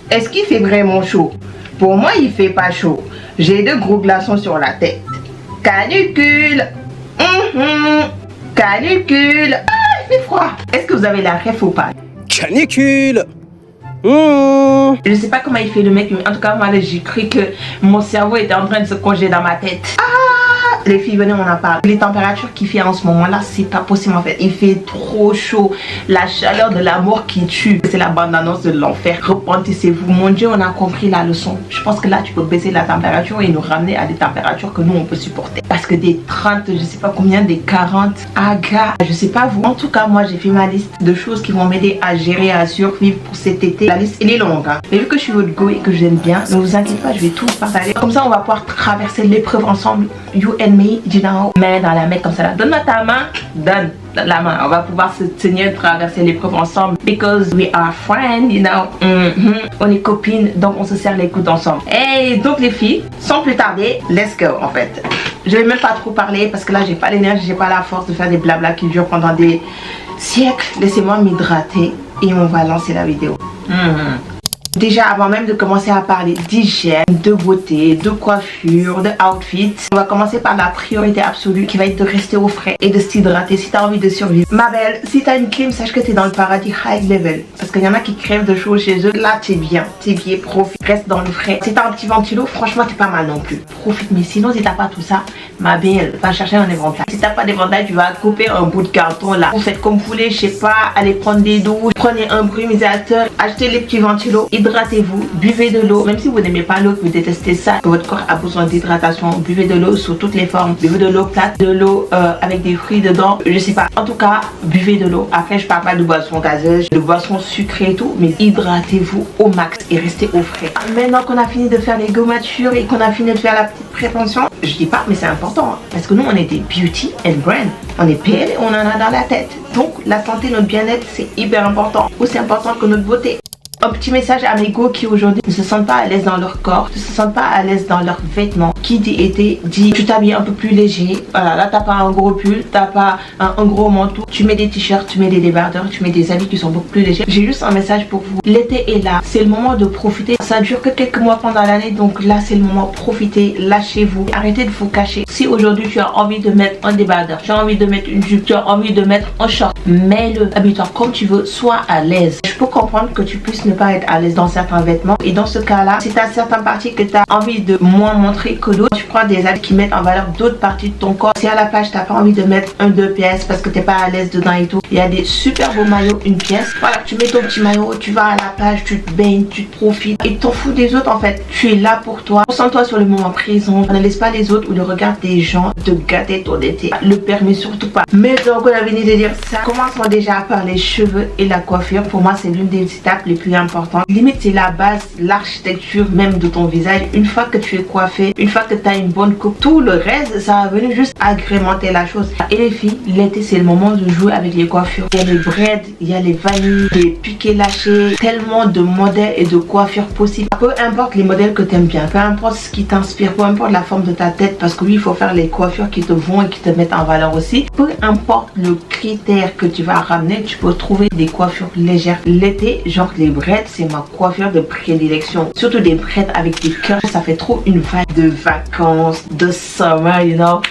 Est-ce qu'il fait vraiment chaud? Pour moi, il fait pas chaud. J'ai de gros glaçons sur la tête. Canicule. Canicule. Ah, il fait froid. Est-ce que vous avez la ref ou pas? Canicule. Je sais pas comment il fait le mec, mais en tout cas, moi, j'ai cru que mon cerveau était en train de se congeler dans ma tête. Les filles, venez, on en parle. Les températures qu'il fait en ce moment-là, c'est pas possible en fait. Il fait trop chaud. La chaleur de la mort qui tue. C'est la bande-annonce de l'enfer. Repentissez-vous. Mon Dieu, on a compris la leçon. Je pense que là, tu peux baisser la température et nous ramener à des températures que nous, on peut supporter. Parce que des 30, je sais pas combien, des 40, gars, je sais pas vous. En tout cas, moi, j'ai fait ma liste de choses qui vont m'aider à gérer, à survivre pour cet été. La liste, elle est longue. Hein. Mais vu que je suis votre go et que j'aime bien, ne vous inquiétez pas, je vais tout partager. Comme ça, on va pouvoir traverser l'épreuve ensemble. You and me, you know, main dans la main comme ça là. Donne-moi ta main, donne la main. On va pouvoir se tenir, traverser l'épreuve ensemble. Because we are friends, you know. On est copines, donc on se serre les coudes ensemble. Et donc les filles, sans plus tarder, let's go en fait. Je vais même pas trop parler parce que là j'ai pas l'énergie, j'ai pas la force de faire des blabla qui durent pendant des siècles. Laissez-moi m'hydrater et on va lancer la vidéo. Déjà, avant même de commencer à parler d'hygiène, de beauté, de coiffure, de outfit, on va commencer par la priorité absolue qui va être de rester au frais et de s'hydrater si tu as envie de survivre. Ma belle, si tu as une clim, sache que tu es dans le paradis high level. Parce qu'il y en a qui crèvent de chaud chez eux. Là, tu es bien, profite, reste dans le frais. Si tu as un petit ventilo, franchement, tu es pas mal non plus. Profite, mais sinon, si tu n'as pas tout ça, ma belle, va chercher un éventail. Si tu n'as pas d'éventail, tu vas couper un bout de carton là. Vous faites comme vous voulez, je sais pas, allez prendre des douches, prenez un brumisateur, achetez les petits ventilos. Hydratez-vous, buvez de l'eau, même si vous n'aimez pas l'eau, que vous détestez ça, que votre corps a besoin d'hydratation, buvez de l'eau sous toutes les formes, buvez de l'eau plate, de l'eau avec des fruits dedans, je sais pas. En tout cas, buvez de l'eau. Après, je parle pas de boissons gazeuses, de boissons sucrées et tout, mais hydratez-vous au max et restez au frais. Maintenant qu'on a fini de faire les gommatures et qu'on a fini de faire la petite prévention, je dis pas, mais c'est important, hein, parce que nous, on est des beauty and brand. On est PL et on en a dans la tête. Donc, la santé, notre bien-être, c'est hyper important. Aussi important que notre beauté. Un petit message à mes go qui aujourd'hui ne se sentent pas à l'aise dans leur corps, ne se sentent pas à l'aise dans leurs vêtements. Qui dit été dit tu t'habilles un peu plus léger. Voilà, là t'as pas un gros pull, t'as pas un gros manteau. Tu mets des t-shirts, tu mets des débardeurs, tu mets des habits qui sont beaucoup plus légers. J'ai juste un message pour vous. L'été est là, c'est le moment de profiter. Ça dure que quelques mois pendant l'année, donc là c'est le moment. Profitez, lâchez-vous, arrêtez de vous cacher. Si aujourd'hui tu as envie de mettre un débardeur, tu as envie de mettre une jupe, tu as envie de mettre un short, mets-le. Habille-toi comme tu veux, sois à l'aise. Je peux comprendre que tu puisses ne pas être à l'aise dans certains vêtements et dans ce cas là si tu as certaines parties que tu as envie de moins montrer que d'autres, tu prends des habits qui mettent en valeur d'autres parties de ton corps. Si à la plage tu n'as pas envie de mettre un 2 pièces parce que tu n'es pas à l'aise dedans et tout, il y a des super beaux maillots une pièce. Voilà, tu mets ton petit maillot, tu vas à la plage, tu te baignes, tu te profites et t'en fous des autres en fait. Tu es là pour toi, concentre-toi sur le moment présent, ne laisse pas les autres ou le regard des gens te gâter ton été. Le permet surtout pas. Mais donc on a fini de dire ça, commençons déjà par les cheveux et la coiffure. Pour moi c'est l'une des étapes les plus importantes. Limite c'est la base, l'architecture même de ton visage. Une fois que tu es coiffé, une fois que tu as une bonne coupe, tout le reste ça va venir juste agrémenter la chose. Et les filles, l'été c'est le moment de jouer avec les coiffures. Il y a les braids, il y a les vanilles, les piqués lâchés, tellement de modèles et de coiffures possibles. Peu importe les modèles que tu aimes bien, peu importe ce qui t'inspire, peu importe la forme de ta tête, parce que oui il faut faire les coiffures qui te vont et qui te mettent en valeur aussi. Peu importe le critère que tu vas ramener, tu peux trouver des coiffures légères. L'été, genre les braids, c'est ma coiffure de prédilection. Surtout des braids avec des cœurs, ça fait trop une vibe de vacances, de summer, you know.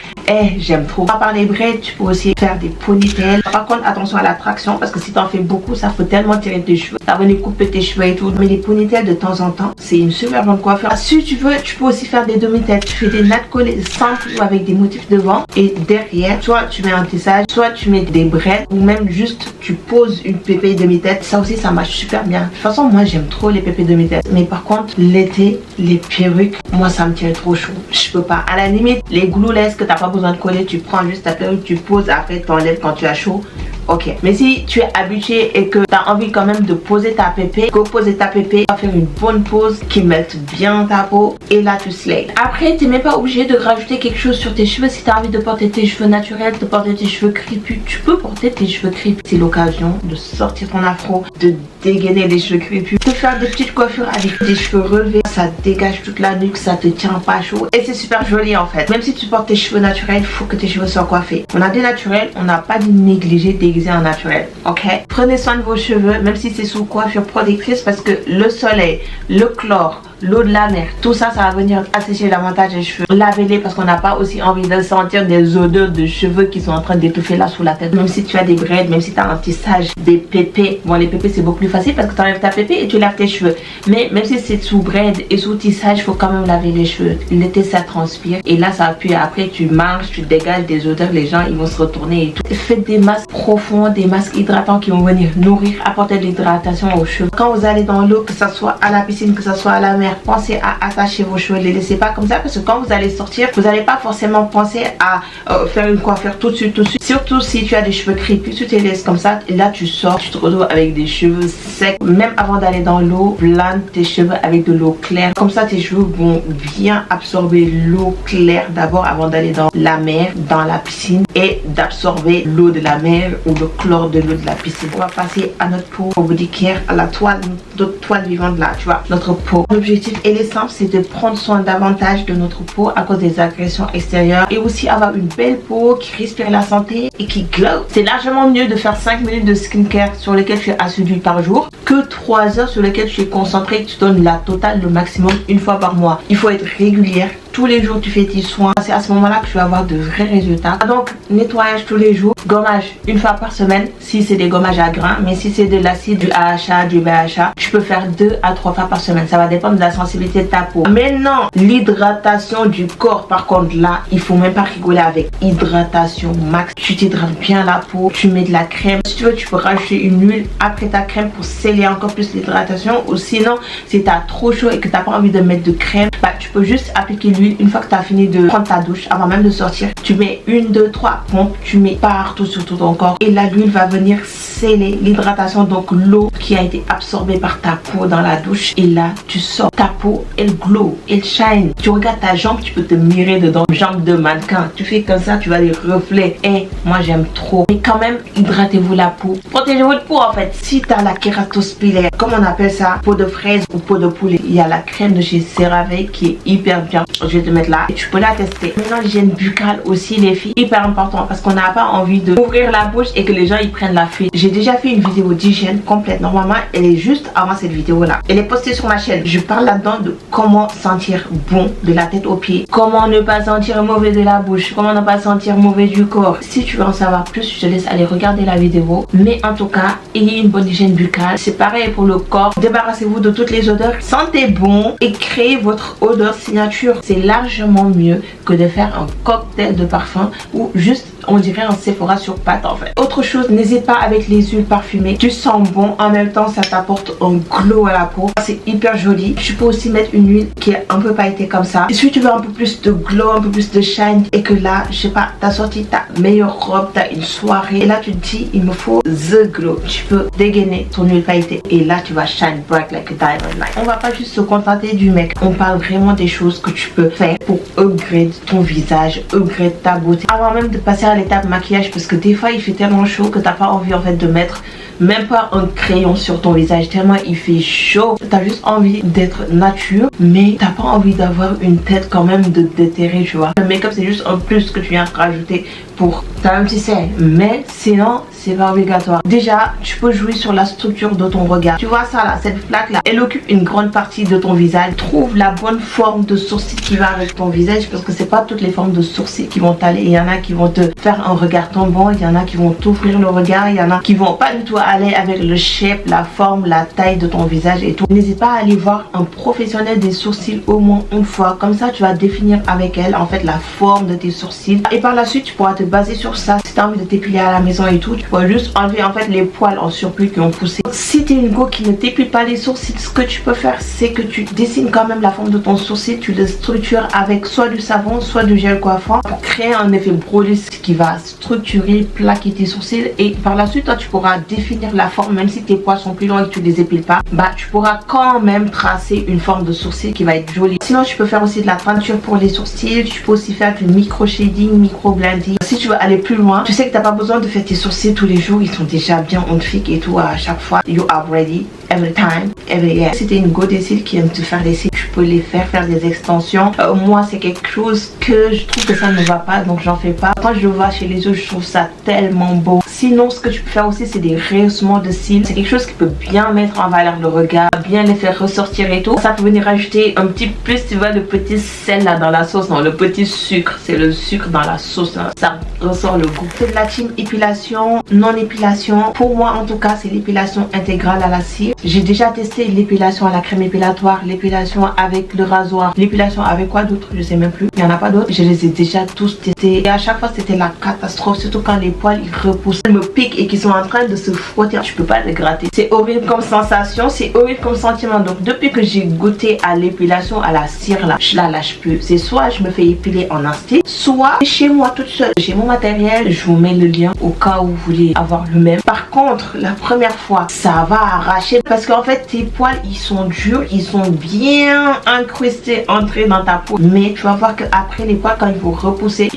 J'aime trop. À part les braids, tu peux aussi faire des ponytails. Par contre, attention à l'attraction parce que si t'en fais beaucoup, ça peut tellement tirer tes cheveux. Ça va venir couper tes cheveux et tout. Mais les ponytails de temps en temps, c'est une super bonne coiffure. Si tu veux, tu peux aussi faire des demi-têtes. Tu fais des nattes collées simples ou avec des motifs devant et derrière. Soit tu mets un tissage, soit tu mets des braids ou même juste tu poses une pépé demi-tête. Ça aussi, ça marche super bien. De toute façon, moi, j'aime trop les pépés demi-tête. Mais par contre, l'été, les perruques, moi, ça me tient trop chaud. Je peux pas. À la limite, les gloulettes que t'as pas besoin de coller, tu prends juste ta perruque, tu poses, après t'enlèves quand tu as chaud. Ok, mais si tu es habitué et que tu as envie quand même de poser ta pépé, go poser ta pépé, va faire une bonne pose qui mette bien ta peau et là tu slay. Après, tu n'es même pas obligé de rajouter quelque chose sur tes cheveux. Si tu as envie de porter tes cheveux naturels, de porter tes cheveux crépus, tu peux porter tes cheveux crépus. C'est l'occasion de sortir ton afro, de dégainer les cheveux crépus. Te faire des petites coiffures avec des cheveux relevés, ça dégage toute la nuque, ça te tient pas chaud et c'est super joli en fait. Même si tu portes tes cheveux naturels, il faut que tes cheveux soient coiffés. On a des naturels, on n'a pas de négligé déguisé en naturel, ok? Prenez soin de vos cheveux, même si c'est sous coiffure protectrice, parce que le soleil, le chlore, l'eau de la mer, tout ça, ça va venir assécher davantage les cheveux. Lavez-les parce qu'on n'a pas aussi envie de sentir des odeurs de cheveux qui sont en train d'étouffer là sous la tête. Même si tu as des braids, même si tu as un tissage, des pépés. Bon, les pépés c'est beaucoup plus facile parce que tu enlèves ta pépé et tu laves tes cheveux. Mais même si c'est sous braid et sous tissage, il faut quand même laver les cheveux. L'été ça transpire et là ça appuie. Après tu marches, tu dégages des odeurs, les gens ils vont se retourner et tout. Faites des masques profonds, des masques hydratants qui vont venir nourrir, apporter de l'hydratation aux cheveux. Quand vous allez dans l'eau, que ce soit à la piscine, que ce soit à la mer, pensez à attacher vos cheveux, les laissez pas comme ça parce que quand vous allez sortir, vous n'allez pas forcément penser à faire une coiffure tout de suite. Surtout si tu as des cheveux crépus, tu te laisses comme ça et là tu sors, tu te retrouves avec des cheveux secs. Même avant d'aller dans l'eau, plane tes cheveux avec de l'eau claire. Comme ça tes cheveux vont bien absorber l'eau claire d'abord avant d'aller dans la mer, dans la piscine et d'absorber l'eau de la mer ou le chlore de l'eau de la piscine. On va passer à notre peau au body care, à la toile, notre toile vivante là, tu vois, notre peau. L'objectif est simple, c'est de prendre soin davantage de notre peau à cause des agressions extérieures et aussi avoir une belle peau qui respire la santé et qui glow. C'est largement mieux de faire 5 minutes de skincare sur lesquelles tu es assidu par jour que 3 heures sur lesquelles tu es concentré et que tu donnes la totale, le maximum une fois par mois. Il faut être régulière. Tous les jours tu fais tes soins, c'est à ce moment là que tu vas avoir de vrais résultats. Donc nettoyage tous les jours, gommage une fois par semaine si c'est des gommages à grains, mais si c'est de l'acide, du AHA, du BHA, tu peux faire 2 à 3 fois par semaine. Ça va dépendre de la sensibilité de ta peau. Maintenant l'hydratation du corps, par contre là il faut même pas rigoler avec hydratation max. Tu t'hydrates bien la peau, tu mets de la crème, si tu veux tu peux rajouter une huile après ta crème pour sceller encore plus l'hydratation, ou sinon si tu as trop chaud et que tu n'as pas envie de mettre de crème, bah, tu peux juste appliquer l'huile une fois que tu as fini de prendre ta douche. Avant même de sortir, tu mets 1, 2, 3 pompes, tu mets partout sur tout ton corps et là l'huile va venir sceller l'hydratation, donc l'eau qui a été absorbée par ta peau dans la douche, et là tu sors, ta peau elle glow, elle shine. Tu regardes ta jambe, tu peux te mirer dedans, jambe de mannequin, tu fais comme ça, tu vas les reflets. Et moi j'aime trop. Mais quand même hydratez-vous la peau, protégez votre peau en fait. Si tu as la kératospilaire, comme on appelle ça, peau de fraise ou peau de poulet, il y a la crème de chez CeraVe qui est hyper bien. Je vais te mettre là et tu peux la tester. Maintenant l'hygiène buccale aussi les filles, hyper important parce qu'on n'a pas envie de ouvrir la bouche et que les gens ils prennent la fuite. J'ai déjà fait une vidéo d'hygiène complète, normalement elle est juste avant cette vidéo là, elle est postée sur ma chaîne. Je parle là-dedans de comment sentir bon de la tête aux pieds, comment ne pas sentir mauvais de la bouche, comment ne pas sentir mauvais du corps. Si tu veux en savoir plus, je te laisse aller regarder la vidéo, mais en tout cas ayez une bonne hygiène buccale. C'est pareil pour le corps, débarrassez-vous de toutes les odeurs, sentez bon et créez votre odeur signature. C'est largement mieux que de faire un cocktail de parfum ou juste on dirait un Sephora sur pâte en fait. Autre chose, n'hésite pas avec les huiles parfumées. Tu sens bon, en même temps ça t'apporte un glow à la peau. C'est hyper joli. Tu peux aussi mettre une huile qui est un peu pailletée comme ça. Et si tu veux un peu plus de glow, un peu plus de shine et que là, je sais pas, t'as sorti ta meilleure robe, t'as une soirée et là tu te dis il me faut the glow. Tu peux dégainer ton huile pailletée et là tu vas shine bright like a diamond light. On va pas juste se contenter du make. On parle vraiment des choses que tu peux faire pour upgrade ton visage, upgrade ta beauté. Avant même de passer à l'étape maquillage, parce que des fois il fait tellement chaud que t'as pas envie en fait de mettre même pas un crayon sur ton visage tellement il fait chaud. T'as juste envie d'être nature mais t'as pas envie d'avoir une tête quand même de déterré, tu vois. Le make-up c'est juste un plus que tu viens rajouter pour ta même, tu sais, mais sinon c'est pas obligatoire. Déjà tu peux jouer sur la structure de ton regard. Tu vois ça là, cette plaque là, elle occupe une grande partie de ton visage. Trouve la bonne forme de sourcil qui va avec ton visage, parce que c'est pas toutes les formes de sourcils qui vont t'aller. Il y en a qui vont te faire un regard tombant, il y en a qui vont t'ouvrir le regard, il y en a qui vont pas du tout aller avec le shape, la forme, la taille de ton visage et tout. N'hésite pas à aller voir un professionnel des sourcils au moins une fois, comme ça tu vas définir avec elle en fait la forme de tes sourcils et par la suite tu pourras te baser sur ça. Si tu as envie de t'épiler à la maison et tout, tu pourras juste enlever en fait les poils en surplus qui ont poussé. Si tu es une go qui ne t'épile pas les sourcils, ce que tu peux faire c'est que tu dessines quand même la forme de ton sourcil, tu le structures avec soit du savon soit du gel coiffant pour créer un effet brolisse qui va structurer, plaquer tes sourcils, et par la suite toi tu pourras définir la forme. Même si tes poils sont plus longs et que tu les épiles pas, bah tu pourras quand même tracer une forme de sourcil qui va être jolie. Sinon tu peux faire aussi de la teinture pour les sourcils, tu peux aussi faire du micro shading, micro blending. Si tu veux aller plus loin, tu sais que t'as pas besoin de faire tes sourcils tous les jours, ils sont déjà bien onfiques et tout à chaque fois. You are ready every time, every year. Si t'es une go des cils qui aime te faire des cils, tu peux les faire des extensions. Moi c'est quelque chose que je trouve que ça ne va pas, donc j'en fais pas. Quand je le vois chez les autres, je trouve ça tellement beau. Sinon ce que tu peux faire aussi, c'est des rehaussements de cils. C'est quelque chose qui peut bien mettre en valeur le regard, bien les faire ressortir et tout. Ça peut venir ajouter un petit plus, tu vois, le petit sel là dans la sauce, non, le petit sucre, c'est le sucre dans la sauce là. Ça ressort le goût. C'est de la team épilation, non épilation. Pour moi en tout cas, c'est l'épilation intégrale à la cire. J'ai déjà testé l'épilation à la crème épilatoire, l'épilation avec le rasoir, l'épilation avec quoi d'autre, je sais même plus. Il n'y en a pas d'autres. Je les ai déjà tous testés et à chaque fois c'était la catastrophe, surtout quand les poils ils repoussent, ils me piquent et qu'ils sont en train de se frotter. Je peux pas les gratter. C'est horrible comme sensation, c'est horrible comme sentiment. Donc depuis que j'ai goûté à l'épilation à la cire là, je la lâche plus. C'est soit je me fais épiler en instinct, soit chez moi toute seule. J'ai mon matériel, je vous mets le lien au cas où vous voulez avoir le même. Par contre, la première fois, ça va arracher parce qu'en fait tes poils ils sont durs, ils sont bien incrustés, entrés dans ta peau. Mais tu vas voir que après les poils, quand ils vont repousser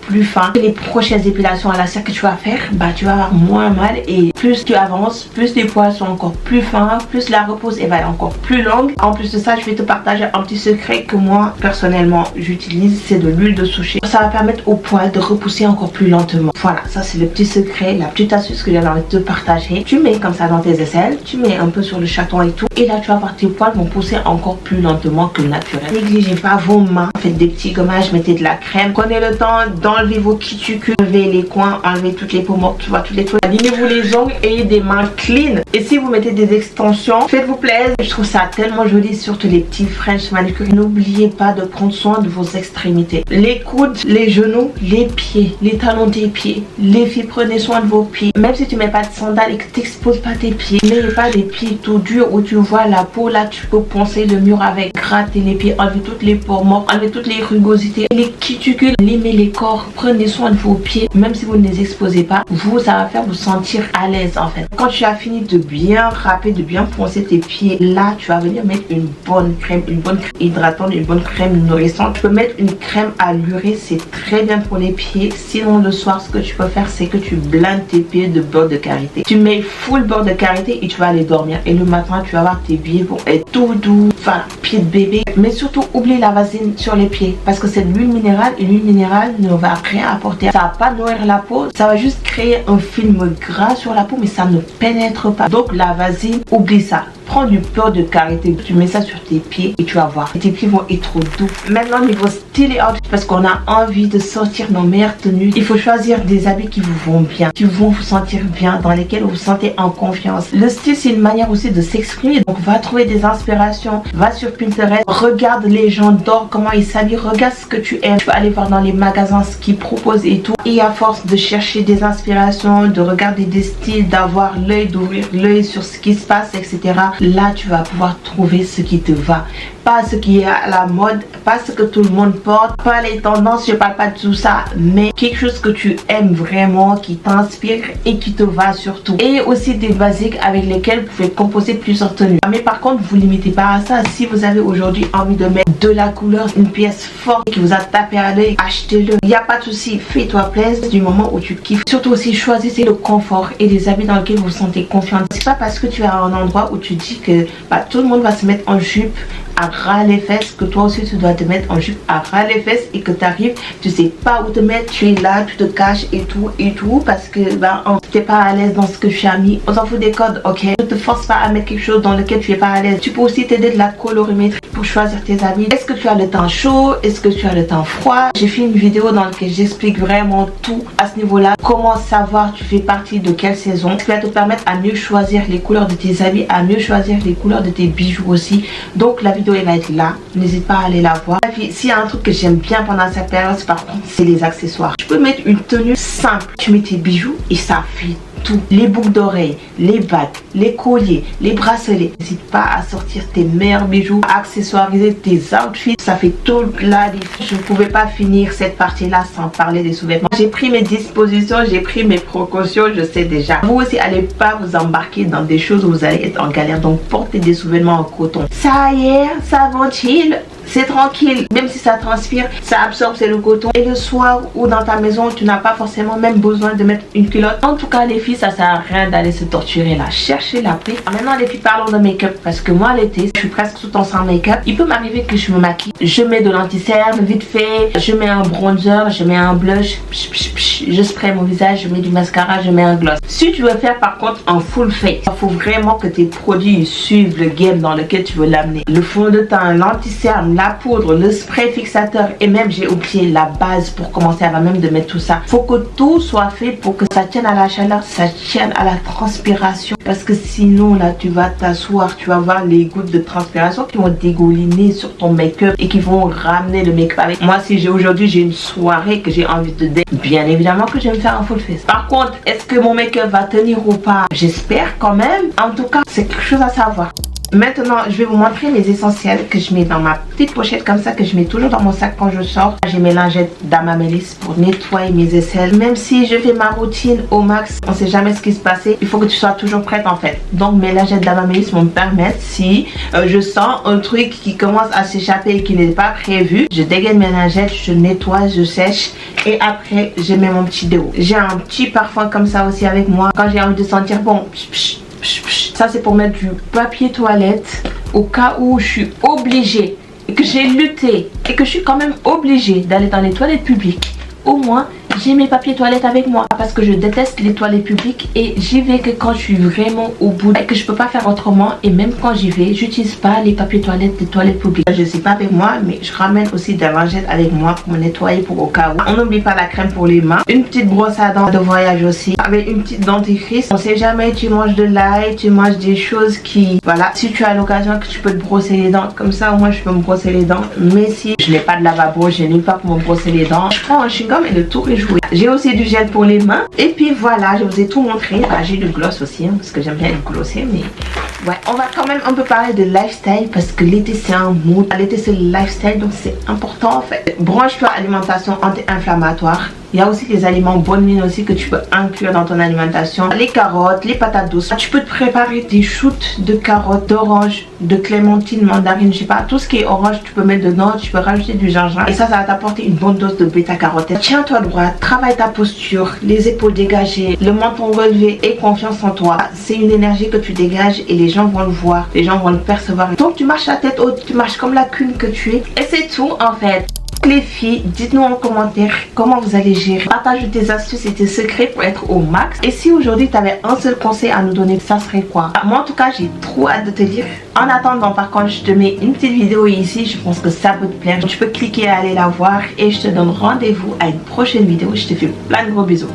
plus fin. Les prochaines épilations à la cire que tu vas faire, bah tu vas avoir moins mal et plus tu avances, plus les poils sont encore plus fins, plus la repousse va être encore plus longue. En plus de ça, je vais te partager un petit secret que moi personnellement j'utilise, c'est de l'huile de souchet. Ça va permettre aux poils de repousser encore plus lentement. Voilà, ça c'est le petit secret, la petite astuce que j'avais envie de te partager. Tu mets comme ça dans tes aisselles, tu mets un peu sur le chaton et tout, et là tu vas voir tes poils vont pousser encore plus lentement que naturel. Négligez pas vos mains, faites des petits gommages, mettez de la crème, prenez le temps d'enlever vos cuticules, enlevez les coins, enlevez toutes les peaux mortes, tu vois, toutes les trucs. Alignez-vous les ongles et des mains clean. Et si vous mettez des extensions, faites-vous plaisir. Je trouve ça tellement joli, surtout les petits French manucure. N'oubliez pas de prendre soin de vos extrémités, les coudes, les genoux, les pieds, les talons des pieds. Les filles, prenez soin de vos pieds. Même si tu mets pas de sandales et que tu n'exposes pas tes pieds, n'ayez pas des pieds tout durs où tu vois la peau. Là tu peux poncer le mur avec, gratter les pieds, enlever toutes les pores mortes, enlever toutes les rugosités, les cuticules, limer les corps. Prenez soin de vos pieds, même si vous ne les exposez pas, vous, ça va faire vous sentir à l'aise en fait. Quand tu as fini de bien râper, de bien poncer tes pieds, là tu vas venir mettre une bonne crème hydratante, une bonne crème nourrissante. Tu peux mettre une crème allurée, c'est très bien pour les pieds. Sinon le soir, ce que tu peux faire, c'est que tu blindes tes pieds de beurre de karité. Tu mets full beurre de karité et tu vas aller dormir. Et le matin, tu vas voir tes pieds vont être tout doux, enfin pied de bébé. Mais surtout, oublie la vaseline sur les pieds parce que c'est de l'huile minérale et l'huile minérale ne va rien apporter. Ça va pas nourrir la peau, ça va juste créer un film gras sur la peau, mais ça ne pénètre pas. Donc la vaseline, oublie ça. Prends du beurre de karité, tu mets ça sur tes pieds et tu vas voir. Et tes pieds vont être trop doux. Maintenant, niveau style et outfit, parce qu'on a envie de sortir nos meilleures tenues, il faut choisir des habits qui vous vont bien, qui vont vous sentir bien, dans lesquels vous vous sentez en confiance. Le style, c'est une manière aussi de s'exprimer. Donc, va trouver des inspirations, va sur Pinterest, regarde les gens d'or, comment ils s'habillent, regarde ce que tu aimes. Tu peux aller voir dans les magasins ce qu'ils proposent et tout. Et à force de chercher des inspirations, de regarder des styles, d'avoir l'œil, d'ouvrir l'œil sur ce qui se passe, etc. Là, tu vas pouvoir trouver ce qui te va. Pas ce qui est à la mode, pas ce que tout le monde porte, pas les tendances, je parle pas de tout ça, mais quelque chose que tu aimes vraiment, qui t'inspire et qui te va surtout. Et aussi des basiques avec lesquels vous pouvez composer plusieurs tenues. Mais par contre, vous limitez pas à ça. Si vous avez aujourd'hui envie de mettre de la couleur, une pièce forte qui vous a tapé à l'œil, achetez-le. Il n'y a pas de souci, fais-toi plaisir du moment où tu kiffes. Surtout aussi, choisissez le confort et des habits dans lesquels vous vous sentez confiante. C'est pas parce que tu es à un endroit où tu dis que tout le monde va se mettre en jupe à ras les fesses que toi aussi tu dois te mettre en jupe à ras les fesses et que tu arrives, tu sais pas où te mettre, tu es là, tu te caches et tout parce que t'es pas à l'aise dans ce que tu as mis. On s'en fout des codes, ok? Ne te force pas à mettre quelque chose dans lequel tu es pas à l'aise. Tu peux aussi t'aider de la colorimétrie pour choisir tes habits. Est-ce que tu as le temps chaud? Est-ce que tu as le temps froid? J'ai fait une vidéo dans laquelle j'explique vraiment tout à ce niveau-là. Comment savoir tu fais partie de quelle saison, ce qui va te permettre à mieux choisir les couleurs de tes habits, à mieux choisir les couleurs de tes bijoux aussi. Donc la vidéo elle va être là, n'hésite pas à aller la voir. S'il y a un truc que j'aime bien pendant cette période, par contre, c'est les accessoires. Tu peux mettre une tenue simple, tu mets tes bijoux et ça fait tout. Les boucles d'oreilles, les bagues, les colliers, les bracelets. N'hésite pas à sortir tes meilleurs bijoux, à accessoiriser tes outfits. Ça fait toute la différence. Je ne pouvais pas finir cette partie-là sans parler des sous-vêtements. J'ai pris mes dispositions, j'ai pris mes précautions, je sais déjà. Vous aussi, allez pas vous embarquer dans des choses où vous allez être en galère. Donc, portez des sous-vêtements en coton. Ça y est, ça ventile. c'est tranquille, même si ça transpire, ça absorbe, c'est le coton. Et le soir ou dans ta maison, tu n'as pas forcément même besoin de mettre une culotte. En tout cas les filles, ça sert à rien d'aller se torturer là, chercher la paix. Maintenant les filles, parlons de make-up, parce que moi l'été, je suis presque tout le temps sans make-up. Il peut m'arriver que je me maquille, je mets de l'anti-cerne vite fait, je mets un bronzer, je mets un blush, je spray mon visage, je mets du mascara, je mets un gloss. Si tu veux faire par contre un full face, il faut vraiment que tes produits suivent le game dans lequel tu veux l'amener. Le fond de teint, l'anti-cerne, la poudre, le spray fixateur et même j'ai oublié la base pour commencer avant même de mettre tout ça. Faut que tout soit fait pour que ça tienne à la chaleur, ça tienne à la transpiration, parce que sinon là tu vas t'asseoir, tu vas voir les gouttes de transpiration qui vont dégouliner sur ton make-up et qui vont ramener le make-up avec. Moi si aujourd'hui j'ai une soirée que j'ai envie de dé, bien évidemment que je vais me faire un full face. Par contre, est-ce que mon make-up va tenir ou pas? J'espère quand même. En tout cas, c'est quelque chose à savoir. Maintenant, je vais vous montrer mes essentiels que je mets dans ma petite pochette comme ça, que je mets toujours dans mon sac quand je sors. J'ai mes lingettes d'Amamélis pour nettoyer mes aisselles. Même si je fais ma routine au max, on sait jamais ce qui se passe. Il faut que tu sois toujours prête en fait. Donc mes lingettes d'Amamélis vont me permettre, si je sens un truc qui commence à s'échapper et qui n'est pas prévu, je dégaine mes lingettes, je nettoie, je sèche et après je mets mon petit déo. J'ai un petit parfum comme ça aussi avec moi. Quand j'ai envie de sentir bon, ça c'est pour mettre du papier toilette au cas où je suis obligée et que j'ai lutté et que je suis quand même obligée d'aller dans les toilettes publiques. Au moins j'ai mes papiers toilettes avec moi, parce que je déteste les toilettes publiques et j'y vais que quand je suis vraiment au bout et que je peux pas faire autrement. Et même quand j'y vais, j'utilise pas les papiers toilettes des toilettes publiques. Je sais pas avec moi, mais je ramène aussi des lingettes avec moi pour me nettoyer pour au cas où. On n'oublie pas la crème pour les mains, une petite brosse à dents de voyage aussi, avec une petite dentifrice. On sait jamais, tu manges de l'ail, tu manges des choses qui, voilà, si tu as l'occasion que tu peux te brosser les dents, comme ça au moins je peux me brosser les dents. Mais si je n'ai pas de lavabo, je n'ai pas pour me brosser les dents, je prends un chewing-gum et le tour est joué. J'ai aussi du gel pour les mains. Et puis voilà, je vous ai tout montré. J'ai du gloss aussi, hein, parce que j'aime bien glosser. Mais ouais, on va quand même un peu parler de lifestyle, parce que l'été c'est un mood. L'été c'est le lifestyle, donc c'est important en fait. Branche-toi alimentation anti-inflammatoire. Il y a aussi des aliments bonnes mines aussi que tu peux inclure dans ton alimentation. Les carottes, les patates douces. Tu peux te préparer des shoots de carottes, d'orange, de clémentine, mandarine, je sais pas. Tout ce qui est orange, tu peux mettre dedans. Tu peux rajouter du gingembre. Et ça va t'apporter une bonne dose de bêta-carotène. Tiens-toi droit, travaille ta posture, les épaules dégagées, le menton relevé et confiance en toi. C'est une énergie que tu dégages et les gens vont le voir. Les gens vont le percevoir. Donc tu marches la tête haute, tu marches comme la queen que tu es. Et c'est tout en fait. Les filles, dites-nous en commentaire comment vous allez gérer. Partage tes astuces et tes secrets pour être au max. Et si aujourd'hui tu avais un seul conseil à nous donner, ça serait quoi? Moi en tout cas j'ai trop hâte de te dire. En attendant par contre, je te mets une petite vidéo ici. Je pense que ça peut te plaire. Tu peux cliquer et aller la voir. Et je te donne rendez-vous à une prochaine vidéo. Je te fais plein de gros bisous.